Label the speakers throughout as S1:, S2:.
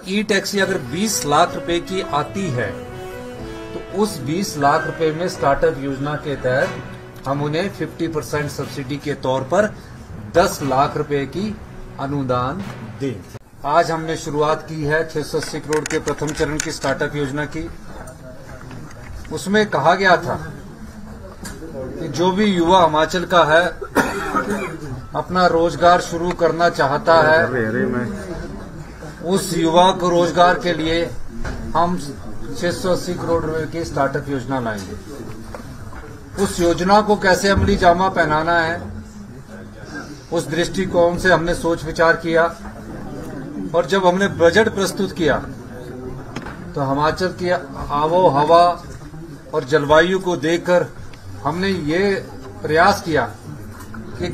S1: ई taxi अगर 20 लाख रुपए की आती है तो उस 20 लाख रुपए में स्टार्टअप योजना के तहत हम उन्हें 50% सब्सिडी के तौर पर 10 लाख रुपए की अनुदान दें। आज हमने शुरुआत की है 680 करोड़ के प्रथम चरण की स्टार्टअप योजना की। उसमें कहा गया था कि जो भी युवा हिमाचल का है अपना रोजगार शुरू करना चाहता है, उस युवा को रोजगार के लिए हम 680 करोड़ रुपए की स्टार्टअप योजना लाएंगे। उस योजना को कैसे अमली जामा पहनाना है, उस दृष्टिकोण से हमने सोच विचार किया और जब हमने बजट प्रस्तुत किया तो हिमाचल की आबो हवा और जलवायु को देखकर हमने ये प्रयास किया कि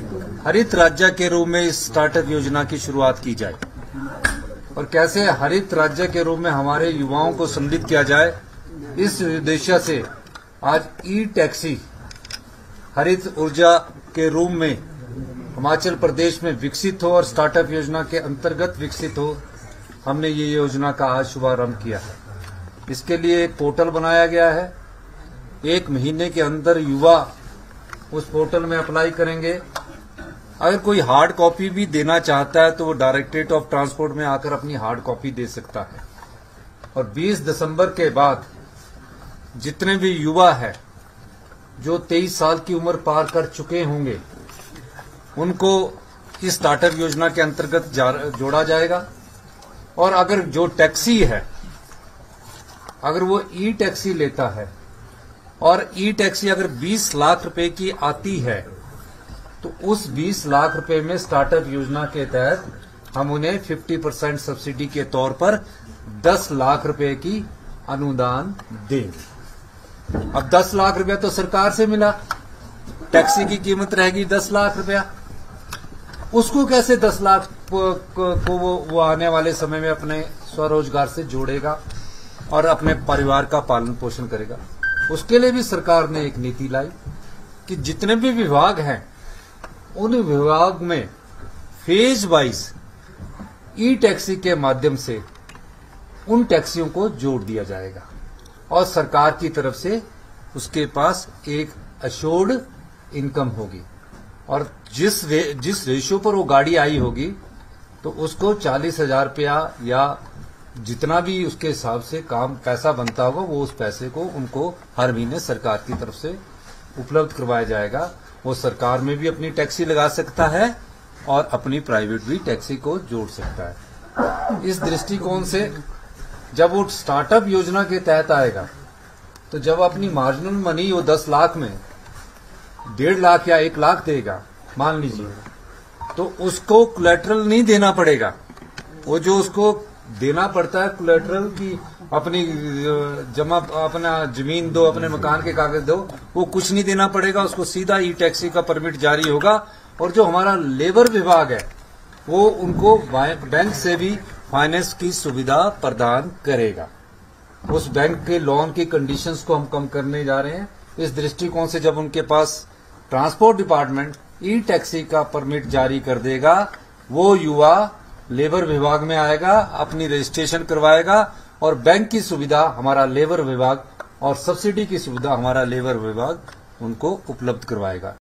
S1: हरित राज्य के रूप में इस स्टार्टअप योजना की शुरुआत की जाए और कैसे हरित राज्य के रूप में हमारे युवाओं को सम्मिलित किया जाए। इस उद्देश्य से आज ई टैक्सी हरित ऊर्जा के रूप में हिमाचल प्रदेश में विकसित हो और स्टार्टअप योजना के अंतर्गत विकसित हो, हमने ये योजना का आज शुभारंभ किया है। इसके लिए एक पोर्टल बनाया गया है। 1 महीने के अंदर युवा उस पोर्टल में अप्लाई करेंगे। अगर कोई हार्ड कॉपी भी देना चाहता है तो वो डायरेक्टरेट ऑफ ट्रांसपोर्ट में आकर अपनी हार्ड कॉपी दे सकता है। और 20 दिसंबर के बाद जितने भी युवा है जो 23 साल की उम्र पार कर चुके होंगे उनको इस स्टार्टअप योजना के अंतर्गत जोड़ा जाएगा। और अगर जो टैक्सी है, अगर वो ई टैक्सी लेता है और ई टैक्सी अगर 20 लाख रुपए की आती है तो उस 20 लाख रुपए में स्टार्टअप योजना के तहत हम उन्हें 50% सब्सिडी के तौर पर 10 लाख रुपए की अनुदान देंगे। अब 10 लाख रुपया तो सरकार से मिला, टैक्सी की कीमत रहेगी 10 लाख रुपया। उसको कैसे 10 लाख को वो आने वाले समय में अपने स्वरोजगार से जोड़ेगा और अपने परिवार का पालन पोषण करेगा। उसके लिए भी सरकार ने एक नीति लाई कि जितने भी विभाग हैं उन विभाग में फेज वाइज ई टैक्सी के माध्यम से उन टैक्सियों को जोड़ दिया जाएगा और सरकार की तरफ से उसके पास एक अश्योर्ड इनकम होगी और जिस रेशो पर वो गाड़ी आई होगी तो उसको 40,000 रुपया या जितना भी उसके हिसाब से काम पैसा बनता होगा वो उस पैसे को उनको हर महीने सरकार की तरफ से उपलब्ध करवाया जाएगा। वो सरकार में भी अपनी टैक्सी लगा सकता है और अपनी प्राइवेट भी टैक्सी को जोड़ सकता है। इस दृष्टिकोण से जब वो स्टार्टअप योजना के तहत आएगा तो जब अपनी मार्जिनल मनी वो 10 लाख में 1.5 लाख या 1 लाख देगा मान लीजिए, तो उसको कोलैटरल नहीं देना पड़ेगा। वो जो उसको देना पड़ता है कोलैटरल की अपनी जमा अपना जमीन दो, अपने मकान के कागज दो, वो कुछ नहीं देना पड़ेगा। उसको सीधा ई टैक्सी का परमिट जारी होगा और जो हमारा लेबर विभाग है वो उनको बैंक से भी फाइनेंस की सुविधा प्रदान करेगा। उस बैंक के लोन की कंडीशंस को हम कम करने जा रहे हैं। इस दृष्टिकोण से जब उनके पास ट्रांसपोर्ट डिपार्टमेंट ई टैक्सी का परमिट जारी कर देगा, वो युवा लेबर विभाग में आएगा, अपनी रजिस्ट्रेशन करवाएगा और बैंक की सुविधा हमारा लेबर विभाग और सब्सिडी की सुविधा हमारा लेबर विभाग उनको उपलब्ध करवाएगा।